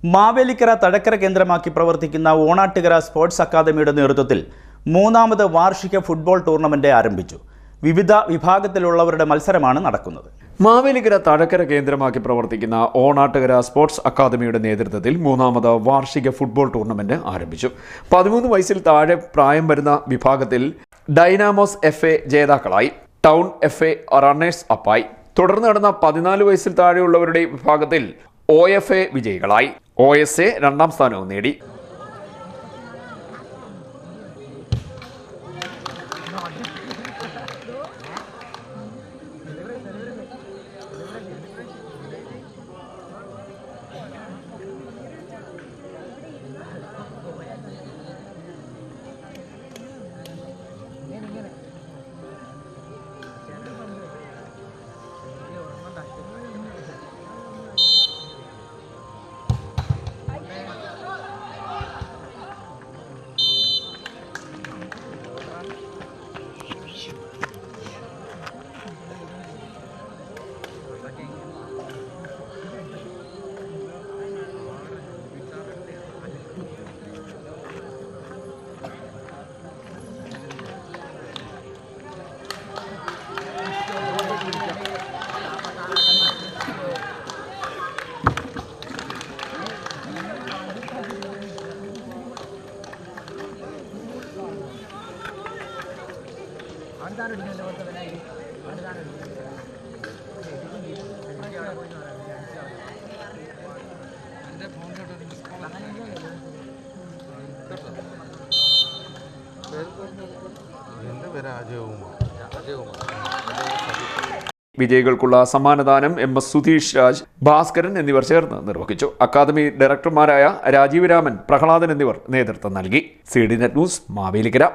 മാവേലിക്കര തഴക്കര കേന്ദ്രമാക്കി പ്രവർത്തിക്കുന്ന ഓണാട്ടുകര സ്പോർട്സ് അക്കാദമിയുടെ നേതൃത്വത്തിൽ മൂന്നാമത് വാർഷിക ഫുട്ബോൾ ടൂർണമെന്റ് ആരംഭിച്ചു. വിവിധ വിഭാഗത്തിലുള്ളവരുടെ മത്സരമാണ് നടക്കുന്നത്. മാവേലിക്കര തഴക്കര കേന്ദ്രമാക്കി പ്രവർത്തിക്കുന്ന ഓണാട്ടുകര സ്പോർട്സ് അക്കാദമിയുടെ നേതൃത്വത്തിൽ മൂന്നാമത് വാർഷിക ഫുട്ബോൾ ടൂർണമെന്റ് ആരംഭിച്ചു. 13 വയസ്സിൽ താഴെ പ്രായം വരുന്ന വിഭാഗത്തിൽ ഡൈനാമോസ് FA ജേതാക്കളായി, ടൗൺ FA റണ്ണേഴ്സ് അപ്പായി. തുടർന്ന് നടന്ന 14 വയസ്സിൽ താഴെയുള്ളവരുടെ വിഭാഗത്തിൽ OFA വിജയികളായി. OSA രണ്ടാം സ്ഥാനവും നേടി. വിജയികൾക്കുള്ള സമ്മാനദാനം MS സുധീഷ് രാജ്, ഭാസ്കരൻ എന്നിവർ ചേർന്ന് നിർവഹിച്ചു. അക്കാദമി ഡയറക്ടർമാരായ രാജീവ് രാമൻ, പ്രഹ്ലാദൻ എന്നിവർ നേതൃത്വം നൽകി. CDNet news, Mavelikkara.